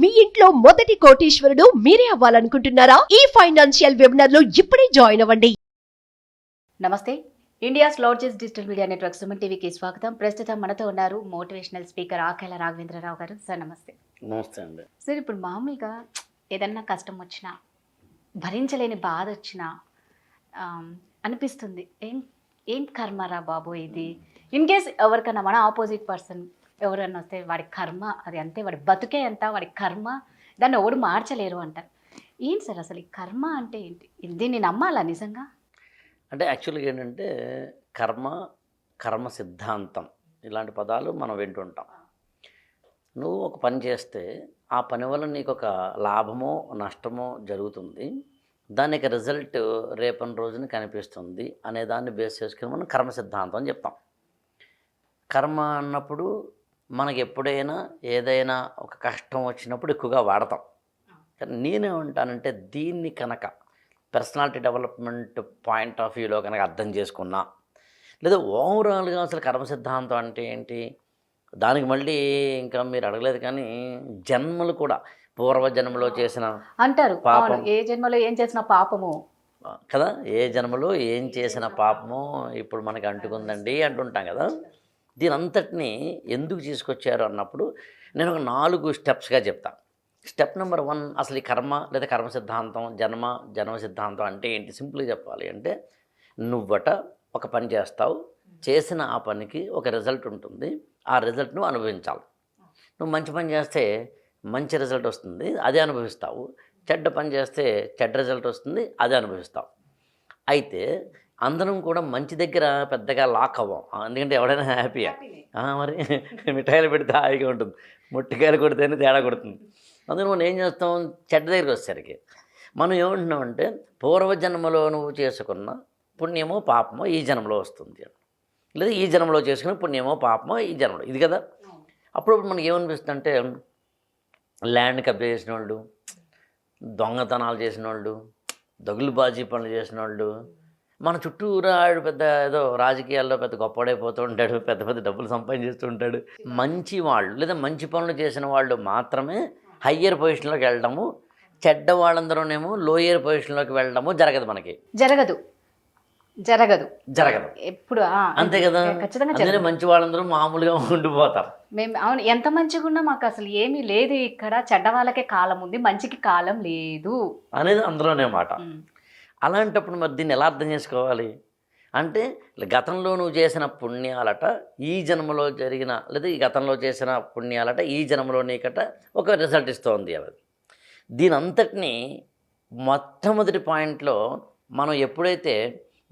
మీ ఇంట్లో మొదటి కోటీశ్వరుడు మీరే అవ్వాలనుకుంటున్నారా? ఈ ఫైనాన్షియల్ వెబినార్ లో ఇప్పుడే జాయిన్ అవ్వండి. నమస్తే. India's largest digital media network Suman టీవీకి స్వాగతం. ప్రస్తుతం మనతో ఉన్నారు మోటివేషనల్ స్పీకర్ ఆకేల రాఘవేంద్రరావు గారు. సార్ నమస్తే. నమస్తే అండి. సార్, ఇప్పుడు మామూలుగా ఏదన్నా కష్టం వచ్చినా, భరించలేని బాధ వచ్చినా అనిపిస్తుంది, ఏం ఏం కర్మరా బాబు ఇది. ఇన్ కేస్ ఎవరికన్నా మన ఆపోజిట్ పర్సన్ ఎవరన్నా వస్తే వాడి కర్మ అది అంతే, వాడి బతుకే అంత, వాడి కర్మ, దాన్ని ఎవడు మార్చలేరు అంటారు. ఏంటి సార్ అసలు ఈ కర్మ అంటే ఏంటి? దీన్ని నమ్మాలా నిజంగా? అంటే యాక్చువల్గా ఏంటంటే కర్మ సిద్ధాంతం ఇలాంటి పదాలు మనం వింటుంటాం. నువ్వు ఒక పని చేస్తే ఆ పని వల్ల నీకు ఒక లాభమో నష్టమో జరుగుతుంది, దానికి రిజల్ట్ రేపటి రోజున కనిపిస్తుంది అనే దాన్ని బేస్ చేసుకుని మనం కర్మ సిద్ధాంతం అని చెప్తాం. కర్మ అన్నప్పుడు మనకి ఎప్పుడైనా ఏదైనా ఒక కష్టం వచ్చినప్పుడు ఎక్కువగా వాడతాం. కానీ నేనేమంటానంటే దీన్ని కనుక పర్సనాలిటీ డెవలప్మెంట్ పాయింట్ ఆఫ్ వ్యూలో కనుక అర్థం చేసుకున్నా, లేదా ఓవరాల్గా అసలు కర్మ సిద్ధాంతం అంటే ఏంటి, దానికి మళ్ళీ ఇంకా మీరు అడగలేదు కానీ జన్మలు కూడా పూర్వజన్మలో చేసిన అంటారు పాపం, ఏ జన్మలో ఏం చేసిన పాపము కదా, ఏ జన్మలో ఏం చేసిన పాపము ఇప్పుడు మనకి అంటుకుందండి అంటుంటాం కదా. దీని అంతటినీ ఎందుకు తీసుకొచ్చారు అన్నప్పుడు నేను ఒక 4 స్టెప్స్గా చెప్తాను. స్టెప్ నెంబర్ 1, అసలు ఈ కర్మ లేదా కర్మ సిద్ధాంతం, జన్మ సిద్ధాంతం అంటే ఏంటి? సింపుల్గా చెప్పాలి అంటే, నువ్వట ఒక పని చేస్తావు, చేసిన ఆ పనికి ఒక రిజల్ట్ ఉంటుంది, ఆ రిజల్ట్ నువ్వు అనుభవించాలి. నువ్వు మంచి పని చేస్తే మంచి రిజల్ట్ వస్తుంది, అదే అనుభవిస్తావు. చెడ్డ పని చేస్తే చెడ్డ రిజల్ట్ వస్తుంది, అదే అనుభవిస్తావు. అయితే అందరం కూడా మంచి దగ్గర పెద్దగా లాక్ అవ్వం, ఎందుకంటే ఎవడైనా హ్యాపీయా మరి మిఠాయిలు పెడితే హాయిగా ఉంటుంది, మొట్టికాయలు కొడితేనే తేడా కొడుతుంది. అందుకని మనం ఏం చేస్తాం, చెడ్డ దగ్గరికి వచ్చేసరికి మనం ఏమంటున్నామంటే పూర్వజన్మలో నువ్వు చేసుకున్న పుణ్యమో పాపమో ఈ జన్మలో వస్తుంది, లేదా ఈ జన్మలో చేసుకున్న పుణ్యమో పాపమో ఈ జన్మలో, ఇది కదా. అప్పుడు మనకి ఏమనిపిస్తుంది అంటే, ల్యాండ్ కబ్జా చేసిన వాళ్ళు, దొంగతనాలు చేసిన వాళ్ళు, దగులుబాజీ పనులు చేసిన వాళ్ళు, మన చుట్టూరా పెద్ద ఏదో రాజకీయాల్లో పెద్ద గొప్పడైపోతూ ఉంటాడు, పెద్ద పెద్ద డబ్బులు సంపాదించేస్తూ ఉంటాడు. మంచి వాళ్ళు లేదా మంచి పనులు చేసిన వాళ్ళు మాత్రమే హయ్యర్ పొజిషన్లోకి వెళ్ళడము, చెడ్డ వాళ్ళందరూనేమో లోయర్ పొజిషన్లోకి వెళ్ళడము జరగదు, మనకి జరగదు ఎప్పుడు. అంతే కదా, అందుకనే మంచి వాళ్ళందరూ మామూలుగా ఉండిపోతారు. మేము అవును, ఎంత మంచిగా ఉన్నా మాకు అసలు ఏమీ లేదు ఇక్కడ, చెడ్డ వాళ్ళకే కాలం ఉంది, మంచికి కాలం లేదు అనేది అందులోనే మాట. అలాంటప్పుడు మరి దీన్ని ఎలా అర్థం చేసుకోవాలి అంటే, గతంలో నువ్వు చేసిన పుణ్యాలట ఈ జన్మలో జరిగిన, లేదా ఈ గతంలో చేసిన పుణ్యాలట ఈ జన్మలో నీకట ఒక రిజల్ట్ ఇస్తుంది. అది దీని అంతటినీ మొట్టమొదటి పాయింట్లో మనం ఎప్పుడైతే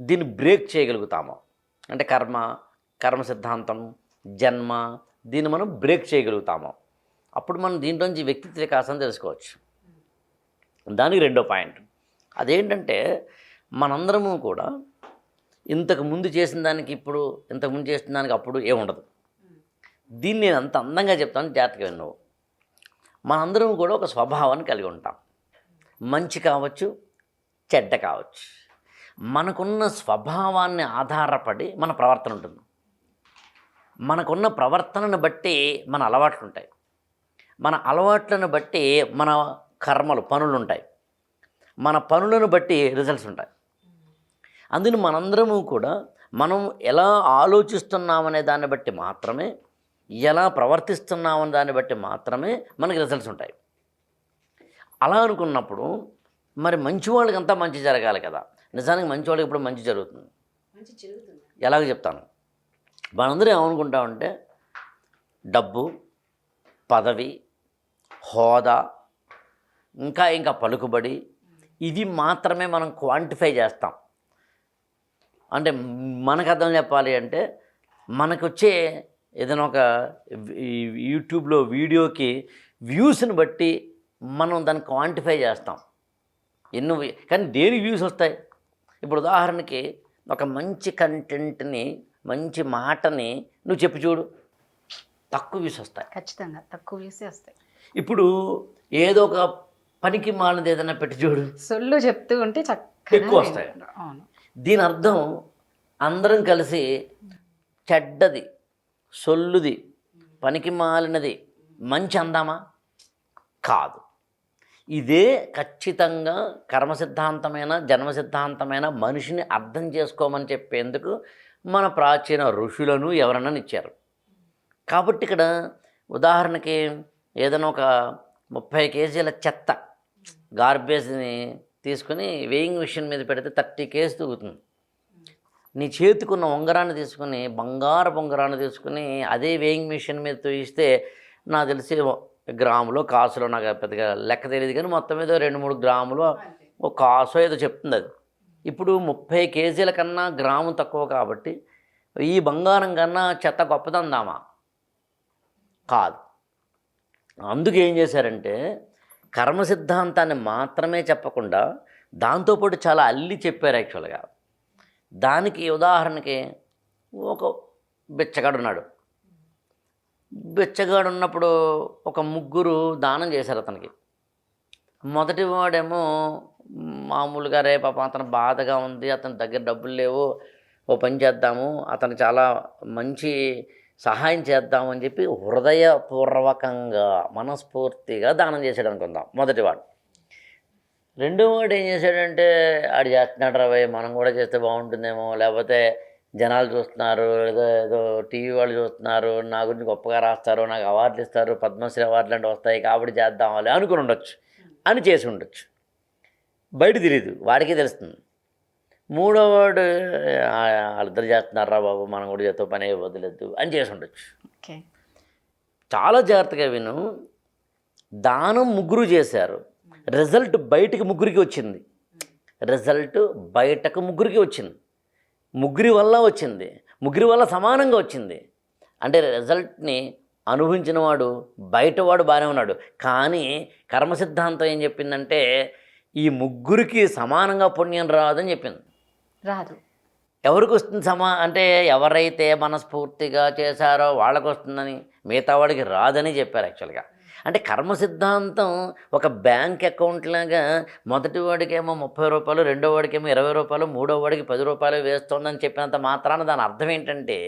దీన్ని బ్రేక్ చేయగలుగుతామో, అంటే కర్మ సిద్ధాంతం, జన్మ, దీన్ని మనం బ్రేక్ చేయగలుగుతామో, అప్పుడు మనం దీంట్లోంచి వ్యక్తిత్వ వికాసం తెలుసుకోవచ్చు. దానికి రెండో పాయింట్ అదేంటంటే, మనందరము కూడా ఇంతకుముందు చేసిన దానికి ఇప్పుడు, ఇంతకుముందు చేసిన దానికి అప్పుడు ఏముండదు. దీన్ని నేను అంత అందంగా చెప్తాను, జాగ్రత్తగా విన్నావు. మనందరం కూడా ఒక స్వభావాన్ని కలిగి ఉంటాం, మంచి కావచ్చు చెడ్డ కావచ్చు. మనకున్న స్వభావాన్ని ఆధారపడి మన ప్రవర్తన ఉంటుంది. మనకున్న ప్రవర్తనను బట్టి మన అలవాట్లు ఉంటాయి, మన అలవాట్లను బట్టి మన కర్మలు, పనులు ఉంటాయి, మన పనులను బట్టి రిజల్ట్స్ ఉంటాయి. అందుకని మనందరము కూడా మనం ఎలా ఆలోచిస్తున్నామనే దాన్ని బట్టి మాత్రమే, ఎలా ప్రవర్తిస్తున్నామనే దాన్ని బట్టి మాత్రమే మనకి రిజల్ట్స్ ఉంటాయి. అలా అనుకున్నప్పుడు మరి మంచి వాళ్ళకి అంతా మంచి జరగాలి కదా. నిజానికి మంచి వాళ్ళకి ఇప్పుడు మంచి జరుగుతుంది. ఎలాగ చెప్తాను, మనందరూ ఏమనుకుంటామంటే డబ్బు, పదవి, హోదా, ఇంకా పలుకుబడి, ఇవి మాత్రమే మనం క్వాంటిఫై చేస్తాం. అంటే మనకు అర్థం చెప్పాలి అంటే, మనకు వచ్చే ఏదైనా ఒక యూట్యూబ్లో వీడియోకి వ్యూస్ని బట్టి మనం దాన్ని క్వాంటిఫై చేస్తాం. కానీ దేనికి వ్యూస్ వస్తాయి? ఇప్పుడు ఉదాహరణకి ఒక మంచి కంటెంట్ని, మంచి మాటని నువ్వు చెప్పి చూడు, తక్కువ వ్యూస్ వస్తాయి, ఖచ్చితంగా తక్కువ వ్యూసే వస్తాయి. ఇప్పుడు ఏదో ఒక పనికి మాలినది ఏదైనా పెట్టి చూడు, సొల్లు చెప్తూ ఉంటే ఎక్కువ వస్తాయి. దీని అర్థం అందరం కలిసి చెడ్డది, సొల్లుది, పనికి మాలినది మంచి అందామా? కాదు. ఇదే ఖచ్చితంగా కర్మ సిద్ధాంతమైన జన్మ సిద్ధాంతమైన మనిషిని అర్థం చేసుకోమని చెప్పేందుకు మన ప్రాచీన ఋషులను ఎవరన్నా ఇచ్చారు. కాబట్టి ఇక్కడ ఉదాహరణకి ఏదైనా ఒక 30 కేజీల చెత్త గార్బేజ్ని తీసుకుని వేయింగ్ మిషన్ మీద పెడితే 30 కేజీ తూగుతుంది. నీ చేతికున్న ఉంగరాన్ని తీసుకుని బంగారపు ఉంగరాన్ని తీసుకుని అదే వేయింగ్ మిషన్ మీద తూయిస్తే నాకు తెలిసి గ్రాములో కాసులో నాకు పెద్దగా లెక్క తెలియదు, కానీ మొత్తం మీద 2-3 గ్రాములు ఒక కాసో ఏదో చెప్తుంది అది. ఇప్పుడు 30 కేజీల కన్నా గ్రాము తక్కువ కాబట్టి ఈ బంగారం కన్నా చెత్త గొప్పదందామా? కాదు. అందుకు ఏం చేశారంటే కర్మ సిద్ధాంతాన్ని మాత్రమే చెప్పకుండా దాంతోపాటు చాలా అల్లి చెప్పారు యాక్చువల్గా. దానికి ఉదాహరణకి ఒక బిచ్చగాడు ఉన్నాడు. బిచ్చగాడు ఉన్నప్పుడు ఒక 3 దానం చేశారు అతనికి. మొదటి వాడేమో మామూలుగా రే పాపం అతను బాధగా ఉంది, అతని దగ్గర డబ్బులు లేవు, ఓ పని చేద్దాము, అతను చాలా మంచి సహాయం చేద్దాము అని చెప్పి హృదయపూర్వకంగా మనస్ఫూర్తిగా దానం చేశాడు అనుకుందాం మొదటివాడు. రెండో వాడు ఏం చేశాడంటే ఆడు చేస్తున్నాడు రాబోయే మనం కూడా చేస్తే బాగుంటుందేమో, లేకపోతే జనాలు చూస్తున్నారు, ఏదో ఏదో టీవీ వాళ్ళు చూస్తున్నారు, నా గురించి గొప్పగా రాస్తారు, నాకు అవార్డులు ఇస్తారు, పద్మశ్రీ అవార్డులు అంటే వస్తాయి కాబట్టి చేద్దామని అనుకుని ఉండొచ్చు, అని చేసి ఉండొచ్చు. బయట తెలియదు, వాడికే తెలుస్తుంది. మూడో వాడు వాళ్ళిద్దరు చేస్తున్నారా బాబు మనం కూడా చేతో పని వదిలేదు అని చేసి ఉండొచ్చు. చాలా జాగ్రత్తగా విను. దానం 3 చేశారు, రిజల్ట్ బయటకు 3కి వచ్చింది. రిజల్ట్ బయటకు 3కి వచ్చింది, 3 వల్ల వచ్చింది, 3 వల్ల సమానంగా వచ్చింది. అంటే రిజల్ట్ని అనుభవించిన వాడు బయటవాడు బాగానే ఉన్నాడు, కానీ కర్మ సిద్ధాంతం ఏం చెప్పిందంటే ఈ 3కి సమానంగా పుణ్యం రాదని చెప్పింది. రాదు. ఎవరికి వస్తుంది అంటే ఎవరైతే మనస్ఫూర్తిగా చేశారో వాళ్ళకు వస్తుందని, మిగతా వాడికి రాదని చెప్పారు యాక్చువల్గా. అంటే కర్మ సిద్ధాంతం ఒక బ్యాంక్ అకౌంట్ లాగా మొదటి వాడికేమో 30 రూపాయలు, రెండో వాడికేమో 20 రూపాయలు, మూడో వాడికి 10 రూపాయలు వేస్తోందని చెప్పినంత మాత్రాన దాని అర్థం ఏంటంటే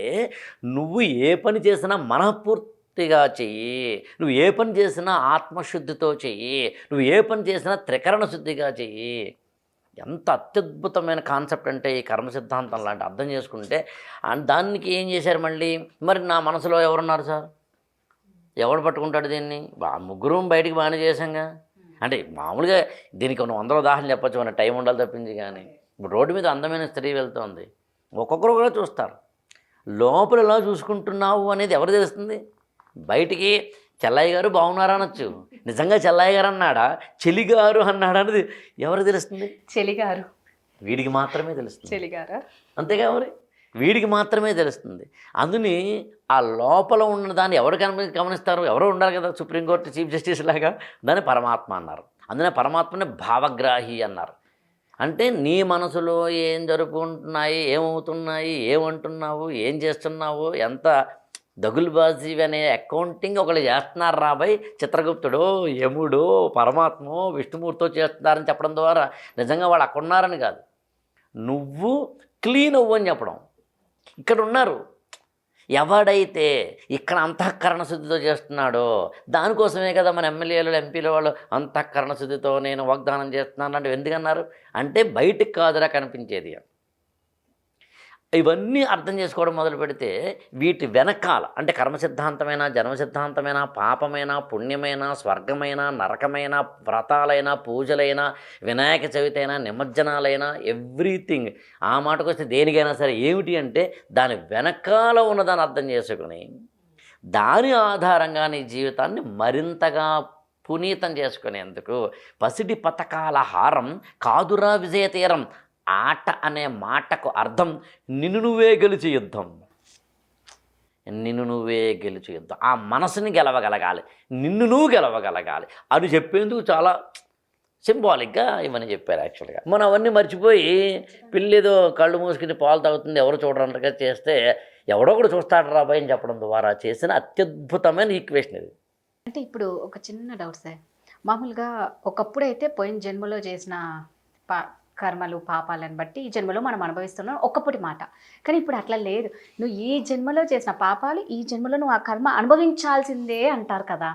నువ్వు ఏ పని చేసినా మనఃపూర్తిగా చెయ్యి, నువ్వు ఏ పని చేసినా ఆత్మశుద్ధితో చెయ్యి, నువ్వు ఏ పని చేసినా త్రికరణ శుద్ధిగా చెయ్యి. ఎంత అత్యద్భుతమైన కాన్సెప్ట్ అంటే ఈ కర్మ సిద్ధాంతం లాంటి అర్థం చేసుకుంటే. దానికి ఏం చేశారు మళ్ళీ, మరి నా మనసులో ఎవరున్నారు సార్, ఎవడు పట్టుకుంటాడు దీన్ని? 3 బయటికి బాగానే చేశాంగా. అంటే మామూలుగా దీనికి కొన్ని 100 ఉదాహరణలు చెప్పచ్చు, మన టైం ఉండాలి తప్పించి. కానీ ఇప్పుడు రోడ్డు మీద అందమైన స్త్రీ వెళ్తుంది, ఒక్కొక్కరు కూడా చూస్తారు. లోపల ఎలా చూసుకుంటున్నావు అనేది ఎవరు తెలుస్తుంది? బయటికి చెల్లయ్య గారు బాగున్నారా అనొచ్చు, నిజంగా చెల్లయ్య గారు అన్నాడా, చెలిగారు అన్నాడా అనేది ఎవరు తెలుస్తుంది? చెలిగారు, వీడికి మాత్రమే తెలుస్తుంది. చెలిగారా? అంతేగా మరి, వీడికి మాత్రమే తెలుస్తుంది. అందుని ఆ లోపల ఉన్న దాన్ని ఎవరు గమనిస్తారు? ఎవరో ఉండాలి కదా, సుప్రీంకోర్టు చీఫ్ జస్టిస్ లాగా. దాన్ని పరమాత్మ అన్నారు. అందునే పరమాత్మని భావగ్రాహి అన్నారు. అంటే నీ మనసులో ఏం జరుపుకుంటున్నాయి, ఏమవుతున్నాయి, ఏమంటున్నావు, ఏం చేస్తున్నావు, ఎంత దగులుబాజీ అనే అకౌంటింగ్ ఒకళ్ళు చేస్తున్నారు రాబాయ్. చిత్రగుప్తుడో, యముడో, పరమాత్మో, విష్ణుమూర్తితో చేస్తున్నారని చెప్పడం ద్వారా నిజంగా వాళ్ళు అక్కడ ఉన్నారని కాదు, నువ్వు క్లీన్ అవ్వు అని చెప్పడం. ఇక్కడ ఉన్నారు. ఎవడైతే ఇక్కడ అంతఃకరణ శుద్ధితో చేస్తున్నాడో దానికోసమే కదా మన ఎమ్మెల్యేలు, ఎంపీలు వాళ్ళు అంతఃకరణ శుద్ధితో నేను వాగ్దానం చేస్తున్నాను అంటే ఎందుకన్నారు? అంటే బయటికి కాదురా కనిపించేది. ఇవన్నీ అర్థం చేసుకోవడం మొదలు పెడితే వీటి వెనకాల అంటే కర్మ సిద్ధాంతమైన, జన్మ సిద్ధాంతమైన, పాపమైన, పుణ్యమైన, స్వర్గమైన, నరకమైన, వ్రతాలైన, పూజలైన, వినాయక చవితి అయినా, నిమజ్జనాలైనా, ఎవ్రీథింగ్ ఆ మాటకు వస్తే దేనికైనా సరే ఏమిటి అంటే దాని వెనకాల ఉన్నదాన్ని అర్థం చేసుకుని దాని ఆధారంగా నీ జీవితాన్ని మరింతగా పునీతం చేసుకునేందుకు పసిడి పతకాల హారం కాదురా విజయతీరం. ఆట అనే మాటకు అర్థం నిన్ను నువ్వే గెలిచి యుద్ధం, నిన్ను నువ్వే గెలిచి యుద్ధం. ఆ మనసుని గెలవగలగాలి, నిన్ను నువ్వు గెలవగలగాలి అని చెప్పేందుకు చాలా సింబాలిక్గా ఇవన్నీ చెప్పారు యాక్చువల్గా. మనం అవన్నీ మర్చిపోయి పిల్లేదో కళ్ళు మూసుకుని పాలు తాగుతుంది ఎవరు చూడరంటగా చేస్తే ఎవడో ఒకడు చూస్తాడు రాబాయ్ అని చెప్పడం ద్వారా చేసిన అత్యద్భుతమైన ఈక్వేషన్ ఇది. అంటే ఇప్పుడు ఒక చిన్న డౌట్ సార్, మామూలుగా ఒకప్పుడు అయితే పోయిన జన్మలో చేసిన కర్మలు, పాపాలను బట్టి ఈ జన్మలో మనం అనుభవిస్తున్నాం ఒకప్పటి మాట. కానీ ఇప్పుడు అట్లా లేదు. నువ్వు ఈ జన్మలో చేసిన పాపాలు ఈ జన్మలో నువ్వు ఆ కర్మ అనుభవించాల్సిందే అంటారు కదా.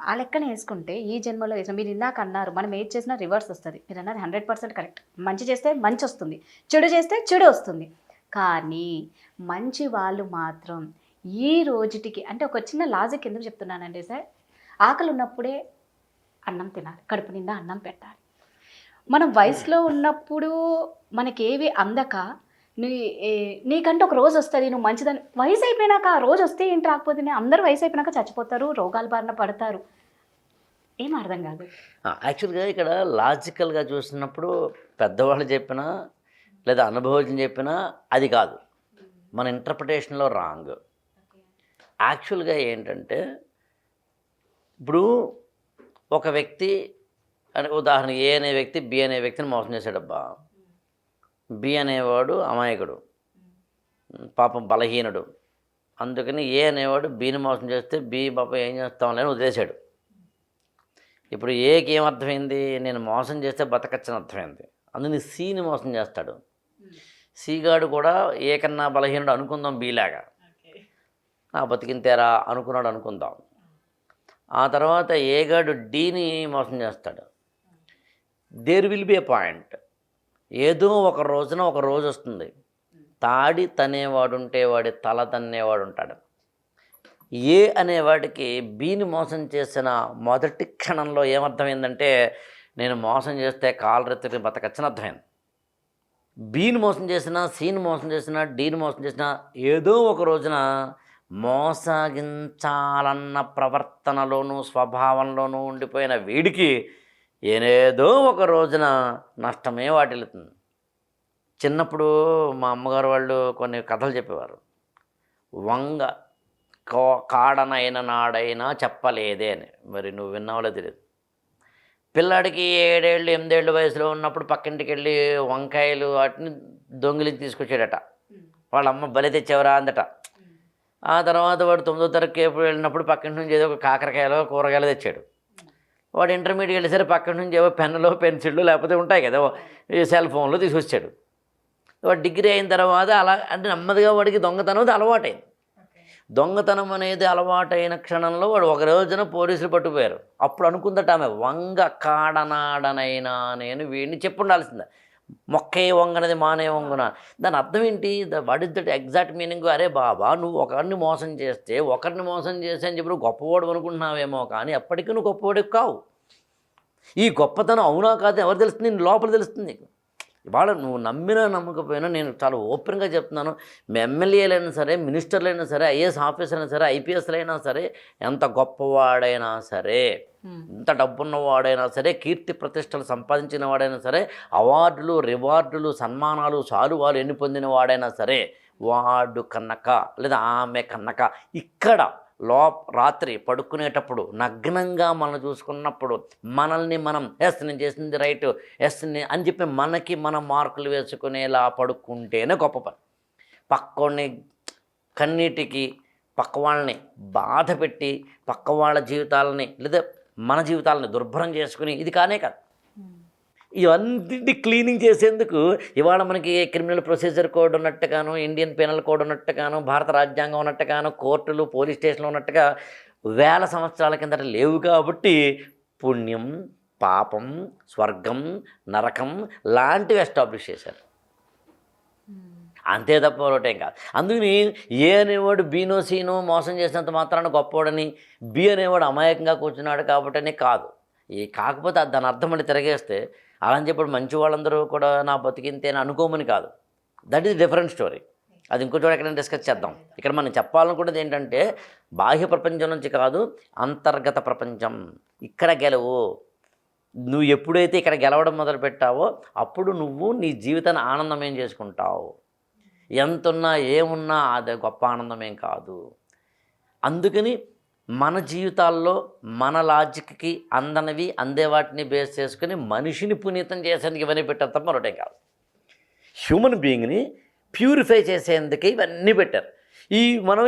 ఆ లెక్కన వేసుకుంటే ఈ జన్మలో వేసిన మీరు ఇందాక అన్నారు మనం ఏది చేసినా రివర్స్ వస్తుంది. మీరు అన్నారు 100% కరెక్ట్. మంచి చేస్తే మంచి వస్తుంది, చెడు చేస్తే చెడు వస్తుంది. కానీ మంచి వాళ్ళు మాత్రం ఈ రోజుటికి అంటే ఒక చిన్న లాజిక్ ఎందుకు చెప్తున్నానంటే సార్, ఆకలి ఉన్నప్పుడే అన్నం తినాలి, కడుపు నిండా అన్నం పెట్టాలి. మనం వయసులో ఉన్నప్పుడు మనకేవి అందక నీకంటే ఒక రోజు వస్తుంది, నువ్వు మంచిదని, వయసు అయిపోయినాక ఆ రోజు వస్తే ఏంటి రాకపోతే అందరూ వయసు అయిపోయినాక చచ్చిపోతారు, రోగాల బారిన పడతారు. ఏం అర్థం కాదు. యాక్చువల్గా ఇక్కడ లాజికల్గా చూసినప్పుడు పెద్దవాళ్ళు చెప్పినా లేదా అనుభవం చెప్పినా అది కాదు, మన ఇంటర్ప్రిటేషన్లో రాంగ్. యాక్చువల్గా ఏంటంటే ఇప్పుడు ఒక వ్యక్తి అంటే ఉదాహరణ ఏ అనే వ్యక్తి బి అనే వ్యక్తిని మోసం చేశాడబ్బా. బి అనేవాడు అమాయకుడు, పాపం బలహీనుడు. అందుకని ఏ అనేవాడు బిని మోసం చేస్తే బి పాపం ఏం చేస్తాంలే అని వదిలేశాడు. ఇప్పుడు ఏకి ఏమర్థమైంది, నేను మోసం చేస్తే బతకచ్చని అర్థమైంది. అందుకని సిని మోసం చేస్తాడు. సిగాడు కూడా ఏ కన్నా బలహీనుడు అనుకుందాం, బిలాగా బతికింతేరా అనుకున్నాడు అనుకుందాం. ఆ తర్వాత ఏగాడు డీని మోసం చేస్తాడు. There will be a point, ఏదో ఒక రోజున ఒక రోజు వస్తుంది, తాడి తనేవాడు ఉంటే వాడి తల తన్నేవాడు ఉంటాడు. ఏ అనేవాడికి బీని మోసం చేసిన మొదటి క్షణంలో ఏమర్థమైందంటే నేను మోసం చేస్తే కాలరెత్తి బతకచ్చని అర్థమైంది. బీని మోసం చేసినా, సీని మోసం చేసినా, డీని మోసం చేసినా ఏదో ఒక రోజున మోసగించాలన్న ప్రవర్తనలోనూ స్వభావంలోనూ ఉండిపోయిన వీడికి ఏదో ఒక రోజున నష్టమే వాటిల్లుతుంది. చిన్నప్పుడు మా అమ్మగారు వాళ్ళు కొన్ని కథలు చెప్పేవారు. వంగ కాడనైన నాడైనా చెప్పలేదే అని. మరి నువ్వు విన్నావులే తెలియదు. పిల్లాడికి 7 ఏళ్ళు 8 ఏళ్ళు వయసులో ఉన్నప్పుడు పక్కింటికి వెళ్ళి వంకాయలు వాటిని దొంగిలించి తీసుకొచ్చాడట. వాళ్ళ అమ్మ బలి తెచ్చేవరా అందట. ఆ తర్వాత వాడు 9వ తరగతి వెళ్ళినప్పుడు పక్కింటి నుంచి ఏదో ఒక కాకరకాయలో కూరగాయలు తెచ్చాడు. వాడు ఇంటర్మీడియట్ వెళ్ళేసరి పక్కన నుంచి ఏవో పెన్నులో పెన్సిళ్ళు లేకపోతే ఉంటాయి కదా, ఈ సెల్ ఫోన్లో తీసుకొచ్చాడు. వాడు డిగ్రీ అయిన తర్వాత అలా అంటే నెమ్మదిగా వాడికి దొంగతనం అలవాటైంది. దొంగతనం అనేది అలవాటైన క్షణంలో వాడు ఒక రోజున పోలీసులు పట్టుకుపోయారు. అప్పుడు అనుకుందట ఆమె, వంగ కాడనాడనైనా నేను వీడిని చెప్పుండాల్సిందే, మొక్కే వంగనది మానే వంగున. దాని అర్థం ఏంటి, what is that exact meaning? అరే బాబా, నువ్వు ఒకరిని మోసం చేస్తే ఒకరిని మోసం చేసి అని చెప్పి గొప్పవాడు అనుకుంటున్నావేమో, కానీ ఎప్పటికీ నువ్వు గొప్పవాడికి కావు. ఈ గొప్పతనం అవునా కాదు ఎవరు తెలుస్తుంది, నేను లోపల తెలుస్తుంది. ఇవాళ నువ్వు నమ్మినా నమ్మకపోయినా నేను చాలా ఓపెన్గా చెప్తున్నాను, ఎమ్మెల్యేలైనా సరే, మినిస్టర్లైనా సరే, ఐఏఎస్ ఆఫీసర్లైనా సరే, ఐపీఎస్లైనా సరే, ఎంత గొప్పవాడైనా సరే, ఎంత డబ్బున్నవాడైనా సరే, కీర్తి ప్రతిష్టలు సంపాదించిన వాడైనా సరే, అవార్డులు రివార్డులు సన్మానాలు సాలువాలు ఎన్ని పొందిన వాడైనా సరే, వాడు కన్నక లేదా ఆమె కన్నక ఇక్కడ రాత్రి పడుకునేటప్పుడు నగ్నంగా మనం చూసుకున్నప్పుడు మనల్ని మనం నేను చేసింది రైట్ అని చెప్పి మనకి మనం మార్కులు వేసుకునేలా పడుకుంటేనే గొప్ప పని. పక్కోడిని కన్నీటికి పక్క వాళ్ళని బాధ పెట్టి పక్క వాళ్ళ జీవితాలని లేదా మన జీవితాలని దుర్భరం చేసుకుని ఇది కానే కాదు. ఇవన్నీ క్లీనింగ్ చేసేందుకు ఇవాళ మనకి క్రిమినల్ ప్రొసీజర్ కోడ్ ఉన్నట్టుగాను, ఇండియన్ పెనల్ కోడ్ ఉన్నట్టుగాను, భారత రాజ్యాంగం ఉన్నట్టుగాను, కోర్టులు పోలీస్ స్టేషన్లు ఉన్నట్టుగా 1000 సంవత్సరాల కిందట లేవు. కాబట్టి పుణ్యం పాపం స్వర్గం నరకం లాంటివి ఎస్టాబ్లిష్ చేశారు, అంతే తప్ప ఒకటేం కాదు. అందుకని ఏ అనేవాడు బీనో సీనో మోసం చేసినంత మాత్రాన గొప్పవాడని, బి అనేవాడు అమాయకంగా కూర్చున్నాడు కాబట్టనే కాదు. కాకపోతే దాని అర్థం అని తిరగేస్తే అలా అని చెప్పి మంచి వాళ్ళందరూ కూడా నా బతికింతే అని అనుకోమని కాదు. That is different story. అది ఇంకో చోట ఎక్కడైనా డిస్కస్ చేద్దాం. ఇక్కడ మనం చెప్పాలనుకున్నది ఏంటంటే బాహ్య ప్రపంచం నుంచి కాదు, అంతర్గత ప్రపంచం. ఇక్కడ గెలవు. నువ్వు ఎప్పుడైతే ఇక్కడ గెలవడం మొదలు పెట్టావో అప్పుడు నువ్వు నీ జీవితాన్ని ఆనందమేం చేసుకుంటావు. ఎంతున్నా ఏమున్నా అది గొప్ప ఆనందమేం కాదు. అందుకని మన జీవితాల్లో మన లాజిక్కి అందనవి అందే వాటిని బేస్ చేసుకుని మనిషిని పునీతం చేసేందుకు ఇవన్నీ పెట్టారు తప్ప మరొకటే కాదు. హ్యూమన్ బీయింగ్ని ప్యూరిఫై చేసేందుకు ఇవన్నీ పెట్టారు. మనం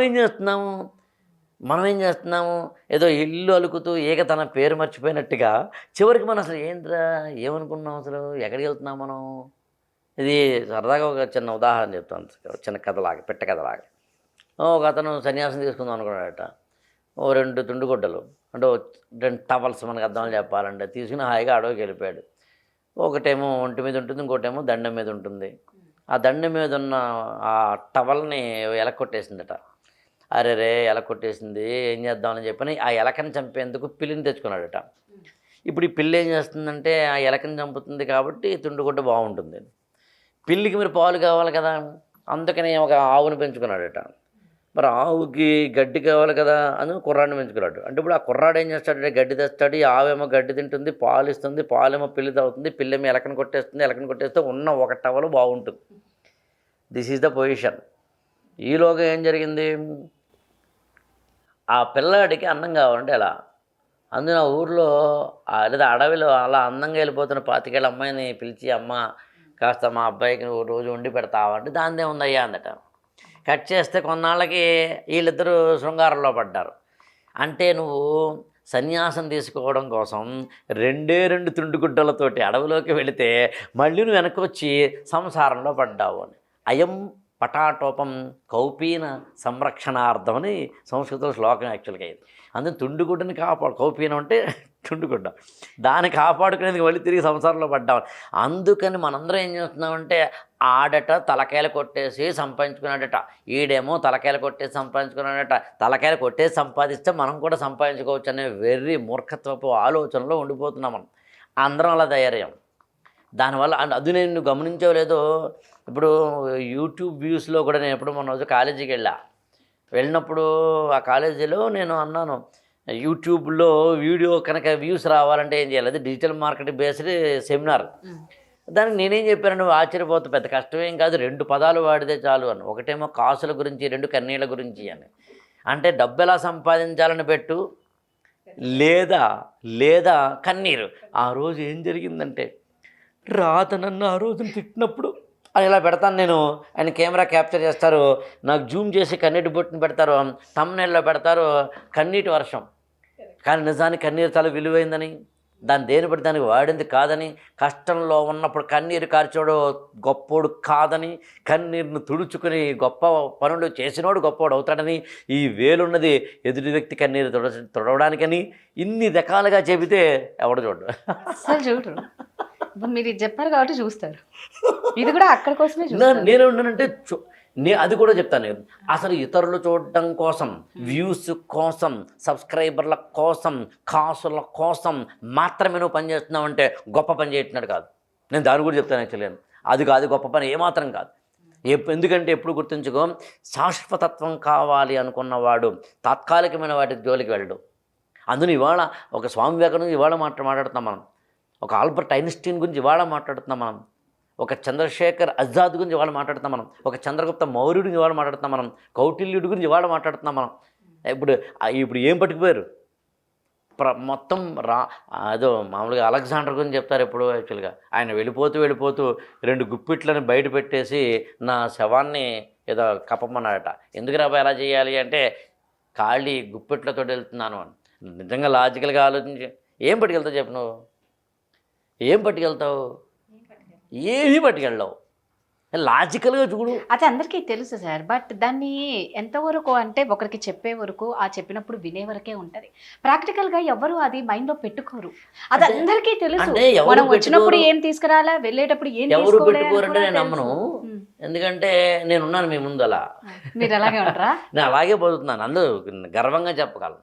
ఏం చేస్తున్నాము ఏదో ఇల్లు అలుకుతూ ఏక తన పేరు మర్చిపోయినట్టుగా చివరికి మనం అసలు ఏంట్రా ఏమనుకున్నాం, అసలు ఎక్కడికి వెళ్తున్నాం మనం. ఇది సరదాగా ఒక చిన్న ఉదాహరణ చెప్తాను, చిన్న కథలాగా పెట్ట కథలాగా. ఒక అతను సన్యాసం తీసుకుందాం అనుకున్నాడట. ఓ 2 తుండుగుడ్డలు అంటే 2 టవల్స్ మనకు అర్థం చెప్పాలంటే తీసుకుని హాయిగా అడవికి వెళ్ళిపోయాడు. ఒకటేమో ఒంటి మీద ఉంటుంది, ఇంకోటేమో దండం మీద ఉంటుంది. ఆ దండం మీద ఉన్న ఆ టవల్ని ఎలక్కొట్టేసిందట. అరే రే ఎలక్కొట్టేసింది, ఏం చేద్దామని చెప్పని ఆ ఎలకని చంపేందుకు పిల్లిని తెచ్చుకున్నాడట. ఇప్పుడు ఈ పిల్లి ఏం చేస్తుందంటే ఆ ఎలకని చంపుతుంది కాబట్టి తుండుగుడ్డ బాగుంటుంది. పిల్లికి మరి పాలు కావాలి కదా, అందుకని ఒక ఆవుని పెంచుకున్నాడట. మరి ఆవుకి గడ్డి కావాలి కదా అని కుర్రాడిని పెంచుకున్నాడు. అంటే ఇప్పుడు ఆ కుర్రాడు ఏం చేస్తాడంటే గడ్డి తెస్తాడు, ఈ ఆవేమో గడ్డి తింటుంది, పాలు ఇస్తుంది, పాలేమో పిల్లి తాగుతుంది, పిల్లేమో ఎలకని కొట్టేస్తుంది, ఎలకని కొట్టేస్తే ఉన్న ఒక టవలు బాగుంటుంది. This is the position. ఈలోగా ఏం జరిగింది, ఆ పిల్లాడికి అన్నం కావాలంటే ఎలా, అందున ఊర్లో లేదా అడవిలో అలా అందంగా వెళ్ళిపోతున్న 25 ఏళ్ళ అమ్మాయిని పిలిచి, అమ్మ కాస్త మా అబ్బాయికి రోజు వండి పెడతావా అంటే దాందే ఉందయ్యా అందట. కట్ చేస్తే కొన్నాళ్ళకి వీళ్ళిద్దరూ శృంగారంలో పడ్డారు. అంటే నువ్వు సన్యాసం తీసుకోవడం కోసం 2 తుండుగుడ్డలతోటి అడవిలోకి వెళితే మళ్ళీ నువ్వు వెనక్కి వచ్చి సంసారంలో పడ్డావు అని. అయం పటాటోపం కౌపీన సంరక్షణార్థం అని సంస్కృతంలో శ్లోకం యాక్చువల్గా ఇది. అందుకని తుండుగుడ్డని కౌపీనం అంటే తుండుగుడ్డ, దాన్ని కాపాడుకునేందుకు మళ్ళీ తిరిగి సంసారంలో పడ్డామని. అందుకని మనందరం ఏం చేస్తున్నామంటే ఆడట తలకాయలు కొట్టేసి సంపాదించుకున్నాడట, ఈడేమో తలకాయలు కొట్టేసి సంపాదించుకున్నాడట. తలకాయలు కొట్టేసి సంపాదిస్తే మనం కూడా సంపాదించుకోవచ్చు అనే వెర్రి మూర్ఖత్వపు ఆలోచనలో ఉండిపోతున్నాం మనం. అందరం అలా తయారయ్యాం. దానివల్ల అది నేను గమనించలేదో, ఇప్పుడు యూట్యూబ్ వ్యూస్లో కూడా నేను ఎప్పుడు మొన్న రోజు కాలేజీకి వెళ్ళినప్పుడు ఆ కాలేజీలో నేను అన్నాను, యూట్యూబ్లో వీడియో కనుక వ్యూస్ రావాలంటే ఏం చేయాలి, అది డిజిటల్ మార్కెటింగ్ బేస్డ్ సెమినార్. దానికి నేనేం చెప్పాను, నువ్వు ఆశ్చర్యపోతావు, పెద్ద కష్టమేం కాదు, 2 పదాలు వాడితే చాలు అని. ఒకటేమో కాసుల గురించి, 2 కన్నీళ్ళ గురించి అని. అంటే డబ్బు ఎలా సంపాదించాలని పెట్టు, లేదా కన్నీరు. ఆ రోజు ఏం జరిగిందంటే రాత నన్ను ఆ రోజున తిట్టినప్పుడు అని ఇలా పెడతాను నేను, ఆయన కెమెరా క్యాప్చర్ చేస్తారు, నాకు జూమ్ చేసి కన్నీటి బొట్టుని పెడతారు, తమ్నెల్లో పెడతారు కన్నీటి వర్షం. కానీ నిజానికి కన్నీరు చాలా విలువైందని, దాన్ని దేని బట్టి దానికి వాడింది కాదని, కష్టంలో ఉన్నప్పుడు కన్నీరు కార్చోడు గొప్పోడు కాదని, కన్నీరును తుడుచుకుని గొప్ప పనులు చేసినోడు గొప్పోడు అవుతాడని, ఈ వేలున్నది ఎదుటి వ్యక్తి కన్నీరు తుడవడానికని, ఇన్ని రకాలుగా చెబితే ఎవడు చూడు. అసలు చూడరు. ఇప్పుడు మీరు ఇది చెప్పారు కాబట్టి చూస్తారు. ఇది కూడా అక్కడ కోసమే నేను ఉన్నానంటే అది కూడా చెప్తాను. నేను అసలు ఇతరులు చూడటం కోసం, వ్యూస్ కోసం, సబ్స్క్రైబర్ల కోసం, కాసుల కోసం మాత్రమే నువ్వు పని చేస్తున్నావు అంటే గొప్ప పని చేయట్టినాడు కాదు. నేను దాని కూడా చెప్తాను యాక్చువల్లీ. అది కాదు గొప్ప పని, ఏమాత్రం కాదు. ఎందుకంటే ఎప్పుడు గుర్తుంచుకో, శాశ్వతత్వం కావాలి అనుకున్నవాడు తాత్కాలికమైన వాటికి జోలికి వెళ్ళడు. అందులో ఇవాళ ఒక స్వామి వివేకానంద ఇవాళ మాట్లాడుతున్నాం మనం, ఒక ఆల్బర్ట్ ఐన్స్టీన్ గురించి ఇవాళ మాట్లాడుతున్నాం మనం, ఒక చంద్రశేఖర్ ఆజాద్ గురించి ఇవాళ మాట్లాడుతున్నాం మనం, ఒక చంద్రగుప్త మౌర్యుడి గురించి ఇవాళ మాట్లాడుతున్నాం మనం, కౌటిల్యుడి గురించి ఇవాళ మాట్లాడుతున్నాం మనం. ఇప్పుడు ఏం పట్టుకుపోయారు మొత్తం అదో మామూలుగా అలెగ్జాండర్ గురించి చెప్తారు ఎప్పుడు. యాక్చువల్గా ఆయన వెళ్ళిపోతూ 2 గుప్పిట్లను బయట పెట్టేసి నా శవాన్ని ఏదో కప్పమన్నాడట. ఎందుకు రాబోయే ఎలా చేయాలి అంటే, ఖాళీ గుప్పిట్లతో వెళ్తున్నాను అని. నిజంగా లాజికల్గా ఆలోచించి ఏం పట్టుకెళ్తావు చెప్పు, నువ్వు ఏం పట్టుకెళ్తావు? ఏమీ పట్టుకెళ్ళవు. లాజికల్గా చూడు. అది అందరికీ తెలుసు సార్, బట్ దాన్ని ఎంతవరకు అంటే ఒకరికి చెప్పే వరకు, ఆ చెప్పినప్పుడు వినే వరకే ఉంటుంది. ప్రాక్టికల్గా ఎవరు అది మైండ్లో పెట్టుకోరు. అది అందరికీ తెలుసు. మనం వచ్చినప్పుడు ఏం తీసుకురాలా, వెళ్ళేటప్పుడు ఏం ఎవరు పెట్టుకోరంటే నేను నమ్మను. ఎందుకంటే నేనున్నాను మీ ముందు. అలా మీరు అలాగే ఉంటారా? నేను అలాగే బతుకుతున్నాను. అందరూ గర్వంగా చెప్పగలను.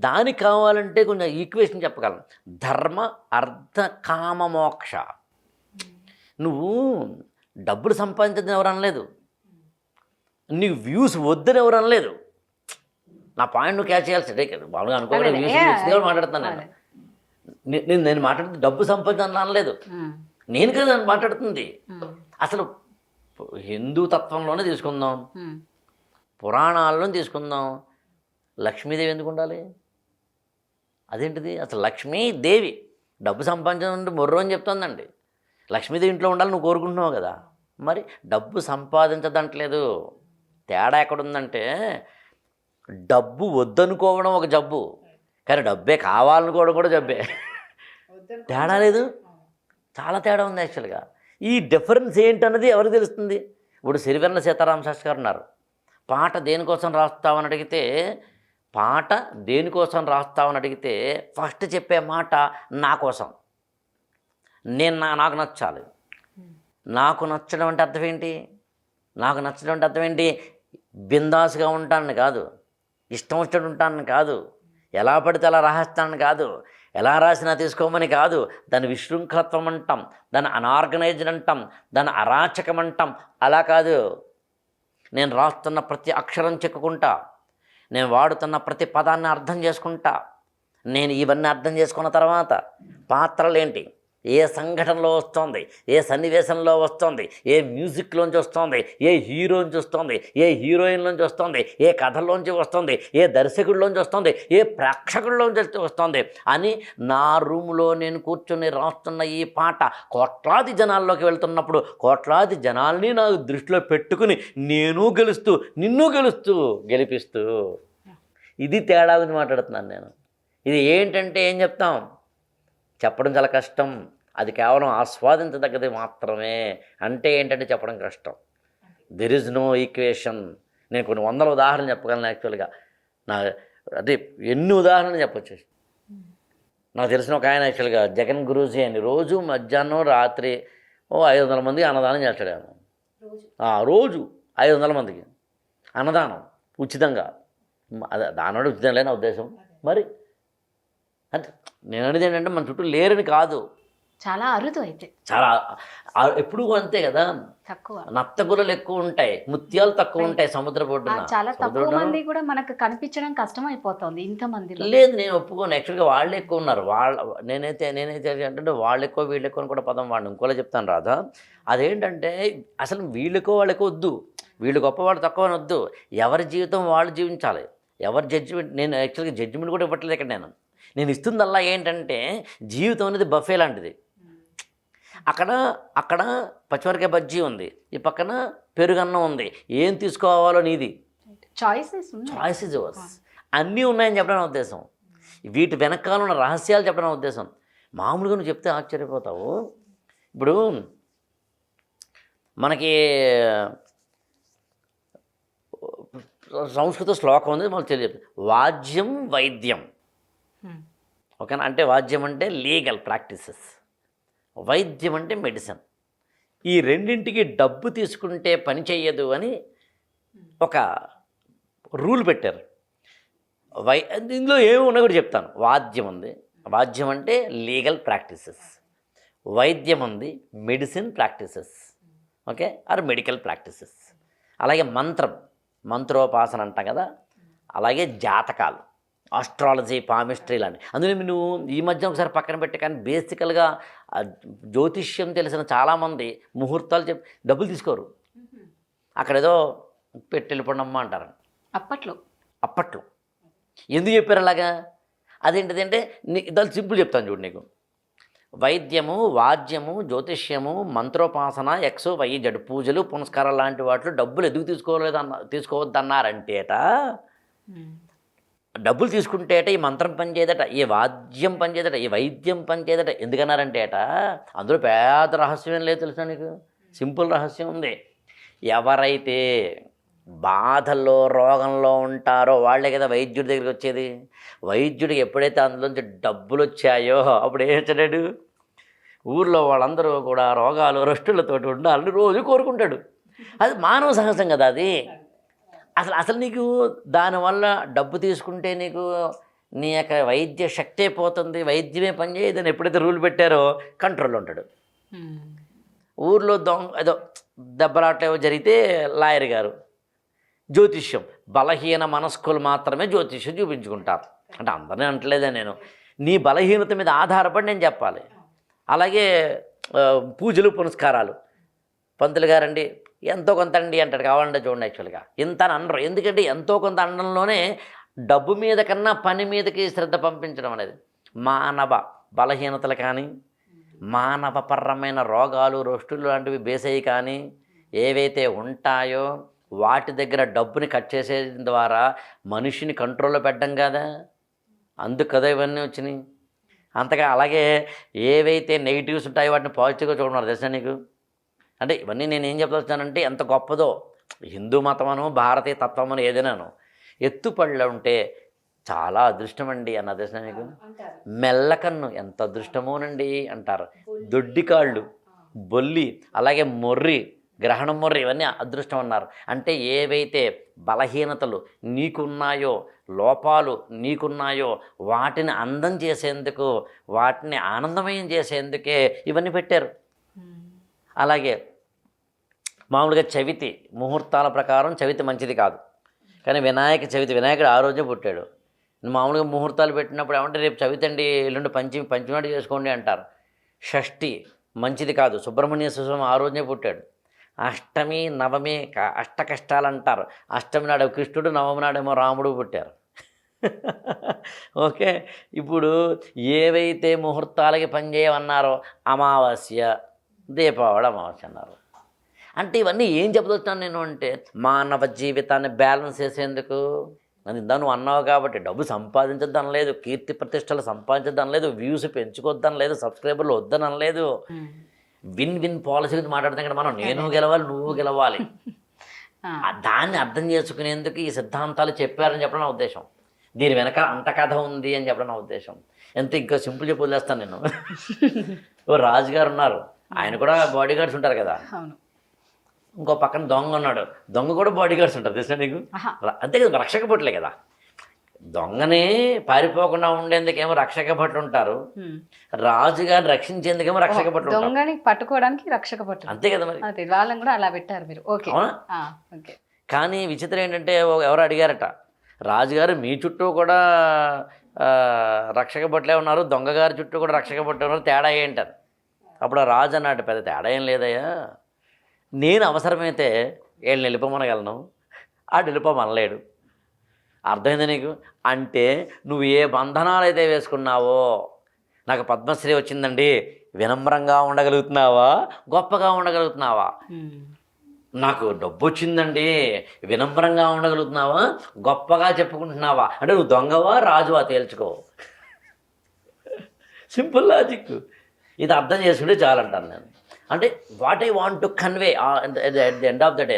దానికి కావాలంటే కొంచెం ఈక్వేషన్ చెప్పగలను. ధర్మ అర్థ కామ మోక్ష. నువ్వు డబ్బులు సంపాదించదని ఎవరు అనలేదు, నీకు వ్యూస్ వద్దని ఎవరు అనలేదు. నా పాయింట్ నువ్వు క్యాచ్ చేయాల్సి బాగా అనుకోవడం వ్యూస్ మాట్లాడుతాను నేను మాట్లాడుతుంది డబ్బు సంపాదించని అనలేదు. నేను కదా నేను మాట్లాడుతుంది. అసలు హిందూ తత్వంలోనే తీసుకుందాం, పురాణాల్లో తీసుకుందాం. లక్ష్మీదేవి ఎందుకు ఉండాలి? అదేంటిది అసలు? లక్ష్మీదేవి డబ్బు సంపాదించడం మొర్రు అని చెప్తుందండి. లక్ష్మీదేవి ఇంట్లో ఉండాలి నువ్వు కోరుకుంటున్నావు కదా. మరి డబ్బు సంపాదించదంటలేదు. తేడా ఎక్కడుందంటే, డబ్బు వద్దనుకోవడం ఒక జబ్బు, కానీ డబ్బే కావాలనుకోవడం కూడా జబ్బే. తేడా లేదు, చాలా తేడా ఉంది యాక్చువల్గా. ఈ డిఫరెన్స్ ఏంటన్నది ఎవరికి తెలుస్తుంది? ఇప్పుడు సిరివెన్నెల సీతారామ శాస్త్రి గారు ఉన్నారు, పాట దేనికోసం రాస్తామని అడిగితే పాట దేనికోసం రాస్తావని అడిగితే ఫస్ట్ చెప్పే మాట నా కోసం, నాకు నచ్చాలి. నాకు నచ్చడం అంటే అర్థం ఏంటి? నాకు నచ్చడం అంటే అర్థం ఏంటి? బిందాసుగా ఉంటానని కాదు, ఇష్టం వచ్చినట్టు ఉంటానని కాదు, ఎలా పడితే అలా రాస్తానని కాదు, ఎలా రాసినా తీసుకోమని కాదు. దాని విశృంఖలత్వం అంటాం, దాన్ని అనార్గనైజ్డ్ అంటాం, దాన్ని అరాచకం అంటాం. అలా కాదు. నేను రాస్తున్న ప్రతి అక్షరం చెక్కుకుంటా, నేను వాడుతున్న ప్రతి పదాన్ని అర్థం చేసుకుంటా. నేను ఇవన్నీ అర్థం చేసుకున్న తర్వాత పాత్రలేంటి, ఏ సంఘటనలో వస్తుంది, ఏ సన్నివేశంలో వస్తుంది, ఏ మ్యూజిక్లోంచి వస్తుంది, ఏ హీరోలోంచి వస్తుంది, ఏ హీరోయిన్లోంచి వస్తుంది, ఏ కథల్లోంచి వస్తుంది, ఏ దర్శకుడిలోంచి వస్తుంది, ఏ ప్రేక్షకుల్లోంచి వస్తుంది అని నా రూములో నేను కూర్చొని రాస్తున్న ఈ పాట కోట్లాది జనాల్లోకి వెళ్తున్నప్పుడు కోట్లాది జనాల్ని నాకు దృష్టిలో పెట్టుకుని నేను గెలుస్తూ, నిన్ను గెలిపిస్తూ, ఇది తేడా గురించి మాట్లాడుతున్నాను నేను. ఇది ఏంటంటే ఏం చెప్తాం? చెప్పడం చాలా కష్టం. అది కేవలం ఆస్వాదించదగ్గది మాత్రమే. అంటే ఏంటంటే చెప్పడం కష్టం. There is no equation. నేను కొన్ని వందల ఉదాహరణలు చెప్పగలను. యాక్చువల్గా అదే ఎన్ని ఉదాహరణలు చెప్పొచ్చు. నాకు తెలిసిన ఒక ఆయన యాక్చువల్గా జగన్ గురూజీ అని రోజు మధ్యాహ్నం రాత్రి 500 మందికి అన్నదానం చేస్తాడు ఆయన. రోజు 500 మందికి అన్నదానం ఉచితంగా. అదే దానివల్ల ఉచితం లేని ఉద్దేశం. మరి అంటే నేను అనేది ఏంటంటే మన చుట్టూ లేరని కాదు, చాలా అరుదు. అయితే చాలా ఎప్పుడు అంతే కదా, తక్కువ. నత్తగురలు ఎక్కువ ఉంటాయి, ముత్యాలు తక్కువ ఉంటాయి సముద్ర ఒడ్డున. చాలా తక్కువ మంది కూడా మనకు కనిపించడం కష్టం అయిపోతుంది ఇంతమంది. లేదు, నేను ఒప్పుకోను. యాక్చువల్గా వాళ్ళు ఎక్కువ ఉన్నారు. నేనైతే అంటే వాళ్ళు ఎక్కువ వీళ్ళు ఎక్కువ అని కూడా పదం వాడిని ఇంకోలా చెప్తాను రాదా. అదేంటంటే అసలు వీళ్ళకో వాళ్ళకో వద్దు, వీళ్ళు గొప్పవాళ్ళు తక్కువ అని వద్దు. ఎవరి జీవితం వాళ్ళు జీవించాలి. ఎవరి జడ్జిమెంట్, నేను యాక్చువల్గా జడ్జిమెంట్ కూడా ఇవ్వట్లేదు ఇక్కడ. నేను ఇస్తుందల్లా ఏంటంటే జీవితం అనేది బఫే లాంటిది. అక్కడ పచ్చిమిరకాయ బజ్జీ ఉంది, ఈ పక్కన పెరుగన్నం ఉంది. ఏం తీసుకోవాలో నీది చాయిసెస్ అన్నీ ఉన్నాయని చెప్పడం నా ఉద్దేశం. వీటి వెనకాల ఉన్న రహస్యాలు చెప్పడం నా ఉద్దేశం. మామూలుగా నువ్వు చెప్తే ఆశ్చర్యపోతావు. ఇప్పుడు మనకి సంస్కృత శ్లోకం ఉంది, మనకు తెలియదు. వాద్యం వైద్యం, ఓకేనా? అంటే వాద్యం అంటే లీగల్ ప్రాక్టీసెస్, వైద్యం అంటే మెడిసిన్. ఈ రెండింటికి డబ్బు తీసుకుంటే పని చెయ్యదు అని ఒక రూల్ పెట్టారు. ఇందులో ఏమి ఉన్నా కూడా చెప్తాను. వాద్యం ఉంది, వాద్యం అంటే లీగల్ ప్రాక్టీసెస్. వైద్యం ఉంది, medicine practices, okay, or medical practices. అలాగే మంత్రోపాసన అంటాం కదా. అలాగే జాతకాలు, ఆస్ట్రాలజీ, పామిస్ట్రీ లాంటి. అందులో నువ్వు ఈ మధ్య ఒకసారి పక్కన పెట్టి, కానీ బేసికల్గా జ్యోతిష్యం తెలిసిన చాలామంది ముహూర్తాలు డబ్బులు తీసుకోరు. అక్కడ ఏదో పెట్టి వెళ్ళిపోండమ్మా అంటారు అప్పట్లో. ఎందుకు చెప్పారు అలాగా? అదేంటిదంటే దాని సింపుల్ చెప్తాను చూడు నీకు. వైద్యము, వాద్యము, జ్యోతిష్యము, మంత్రోపాసన, ఎక్స్ వై జడ్ పూజలు, పునస్కారాలు లాంటి వాటిలో డబ్బులు ఎందుకు తీసుకోవద్దన్నారంటేట, డబ్బులు తీసుకుంటేట ఈ మంత్రం పనిచేయదట, ఈ వాద్యం పనిచేయదట, ఈ వైద్యం పనిచేయదట. ఎందుకన్నారంటేట అందులో పెద్ద రహస్యం ఏం లేదు తెలుసా నీకు? సింపుల్ రహస్యం ఉంది. ఎవరైతే బాధల్లో, రోగంలో ఉంటారో వాళ్ళే కదా వైద్యుడి దగ్గరికి వచ్చేది. వైద్యుడికి ఎప్పుడైతే అందులోంచి డబ్బులు వచ్చాయో అప్పుడు ఏం చేశాడు? ఊర్లో వాళ్ళందరూ కూడా రోగాలు, రష్టులతోటి ఉండాలని రోజు కోరుకుంటాడు. అది మానవ సహజం కదా. అది అసలు నీకు దానివల్ల డబ్బు తీసుకుంటే నీకు నీ యొక్క వైద్య శక్తి అయిపోతుంది, వైద్యమే పనిచేయదని ఎప్పుడైతే రూల్ పెట్టారో కంట్రోల్లో ఉంటాడు. ఊర్లో ఏదో దెబ్బలాటేవో జరిగితే లాయర్ గారు, జ్యోతిష్యం, బలహీన మనస్కులు మాత్రమే జ్యోతిష్యం చూపించుకుంటారు. అంటే అందరినీ అంటలేదే నేను, నీ బలహీనత మీద ఆధారపడి నేను చెప్పాలి. అలాగే పూజలు, పునస్కారాలు, పంతులు గారండి ఎంతో కొంత అండి అంటాడు. కావాలంటే చూడండి, యాక్చువల్గా ఇంత అని అనరు. ఎందుకంటే ఎంతో కొంత అనడంలోనే డబ్బు మీద కన్నా పని మీదకి శ్రద్ధ పంపించడం అనేది. మానవ బలహీనతలు కానీ, మానవపరమైన రోగాలు, రొష్టులు లాంటివి బేసయి కానీ ఏవైతే ఉంటాయో వాటి దగ్గర డబ్బుని కట్ చేసే ద్వారా మనిషిని కంట్రోల్లో పెట్టడం కదా. అందుకు కదా ఇవన్నీ వచ్చినాయి. అంతగా అలాగే ఏవైతే నెగిటివ్స్ ఉంటాయో వాటిని పాజిటివ్గా చూడన్నారు తెలుసా నీకు? అంటే ఇవన్నీ నేను ఏం చెప్తానంటే ఎంత గొప్పదో హిందూ మతమను, భారతీయ తత్వమను, ఏదైనాను ఎత్తుపళ్ళు ఉంటే చాలా అదృష్టం అండి అన్న అదృష్టం మీకు. మెల్లకన్ను ఎంత అదృష్టమోనండి అంటారు. దొడ్డి కాళ్ళు, బొల్లి, అలాగే మొర్రి, గ్రహణం మొర్రి, ఇవన్నీ అదృష్టం అన్నారు. అంటే ఏవైతే బలహీనతలు నీకున్నాయో, లోపాలు నీకున్నాయో, వాటిని అందం చేసేందుకు, వాటిని ఆనందమయం చేసేందుకే ఇవన్నీ పెట్టారు. అలాగే మామూలుగా చవితి ముహూర్తాల ప్రకారం చవితి మంచిది కాదు, కానీ వినాయక చవితి, వినాయకుడు ఆ రోజే పుట్టాడు. మామూలుగా ముహూర్తాలు పెట్టినప్పుడు ఏమంటే రేపు చవితి అండి, ఎల్లుండి పంచమినాడు చేసుకోండి అంటారు. షష్ఠి మంచిది కాదు, సుబ్రహ్మణ్య స్వామి ఆ రోజే పుట్టాడు. అష్టమి నవమి అష్ట కష్టాలు అంటారు. అష్టమి నాడు కృష్ణుడు, నవమి నాడేమో రాముడు పుట్టారు. ఓకే, ఇప్పుడు ఏవైతే ముహూర్తాలకి పనిచేయమన్నారో అమావాస్య, దీపావళి అమావాస్య అన్నారు. అంటే ఇవన్నీ ఏం చెప్పదొచ్చాను నేను అంటే, మానవ జీవితాన్ని బ్యాలెన్స్ చేసేందుకు. అది ఇందా నువ్వు అన్నావు కాబట్టి డబ్బు సంపాదించద్దు అనలేదు, కీర్తి ప్రతిష్టలు సంపాదించద్దు అనలేదు, వ్యూస్ పెంచుకోవద్దని లేదు, సబ్స్క్రైబర్లు వద్దని అనలేదు. విన్ విన్ పాలసీ గురించి మాట్లాడుతాం కదా మనం. నేను గెలవాలి, నువ్వు గెలవాలి. దాన్ని అర్థం చేసుకునేందుకు ఈ సిద్ధాంతాలు చెప్పారని చెప్పడం నా ఉద్దేశం. దీని వెనక అంత కథ ఉంది అని చెప్పడం నా ఉద్దేశం. ఎంత ఇంకా సింపుల్ చెప్పి వదిలేస్తాను నేను. ఓ రాజుగారు ఉన్నారు, ఆయన కూడా బాడీ గార్డ్స్ ఉంటారు కదా. ఇంకో పక్కన దొంగ ఉన్నాడు, దొంగ కూడా బాడీ గార్డ్స్ ఉంటారు తెలుసా నీకు. అంతే కదా, రక్షక భటులే కదా. దొంగని పారిపోకుండా ఉండేందుకేమో రక్షక భటులు ఉంటారు, రాజుగారిని రక్షించేందుకేమో రక్షక భటులు ఉంటారు. దొంగని పట్టుకోవడానికి రక్షక భటులు, అంతే కదా మరి. వాళ్ళని కూడా అలా పెట్టారు మీరు. ఓకే. కానీ విచిత్రం ఏంటంటే ఎవరు అడిగారట, రాజుగారు మీ చుట్టూ కూడా రక్షక భటులే ఉన్నారు, దొంగగారి చుట్టూ కూడా రక్షక భటులు ఉన్నారు, తేడా ఏంటారు. అప్పుడు ఆ రాజు అన్నాడు, పెద్ద తేడా ఏం లేదయ్యా, నేను అవసరమైతే వీళ్ళని వెళ్ళిపోమనగలను, ఆడు వెళ్ళిపోమనలేడు. అర్థమైంది నీకు? అంటే నువ్వు ఏ బంధనాలు అయితే వేసుకున్నావో, నాకు పద్మశ్రీ వచ్చిందండి, వినమ్రంగా ఉండగలుగుతున్నావా, గొప్పగా ఉండగలుగుతున్నావా? నాకు డబ్బు వచ్చిందండి, వినమ్రంగా ఉండగలుగుతున్నావా, గొప్పగా చెప్పుకుంటున్నావా? అంటే నువ్వు దొంగవా రాజువా తేల్చుకో. Simple logic. ఇది అర్థం చేసుకుంటే చాలంటాను నేను. అంటే what I want to convey at the end of the day,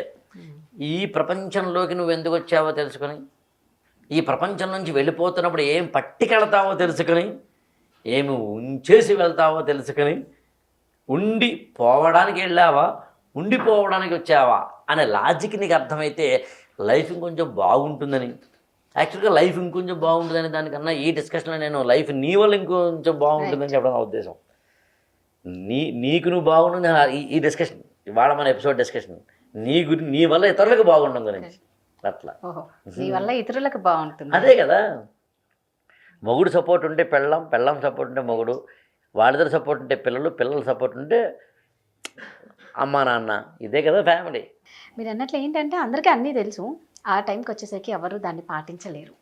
ఈ ప్రపంచంలోకి నువ్వు ఎందుకు వచ్చావో తెలుసుకొని, ఈ ప్రపంచం నుంచి వెళ్ళిపోతున్నప్పుడు ఏం పట్టుకెళ్తావో తెలుసుకొని, ఏమి ఉంచేసి వెళ్తావో తెలుసుకొని, ఉండి పోవడానికి వెళ్ళావా, ఉండిపోవడానికి వచ్చావా అనే లాజిక్ నీకు అర్థమైతే లైఫ్ ఇంకొంచెం బాగుంటుందని. యాక్చువల్గా లైఫ్ ఇంకొంచెం బాగుంటుందని దానికన్నా ఈ డిస్కషన్లో నేను లైఫ్ నీ వల్ల ఇంకొంచెం బాగుంటుందని చెప్పడం నా ఉద్దేశం. నీకు నువ్వు బాగుంటుంది ఈ డిస్కషన్, ఇవాళ మన ఎపిసోడ్ డిస్కషన్ నీ వల్ల ఇతరులకు బాగుండడం గురించి. అట్లా నీ వల్ల ఇతరులకు బాగుంటుంది, అదే కదా. మొగుడు సపోర్ట్ ఉంటే పెళ్ళం, పెళ్ళం సపోర్ట్ ఉంటే మొగుడు, వాళ్ళిద్దరు సపోర్ట్ ఉంటే పిల్లలు, పిల్లల సపోర్ట్ ఉంటే అమ్మా నాన్న. ఇదే కదా ఫ్యామిలీ. మీరు అన్నట్లు ఏంటంటే అందరికీ అన్నీ తెలుసు, ఆ టైంకి వచ్చేసరికి ఎవరు దాన్ని పాటించలేరు.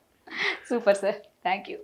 Super sir, thank you.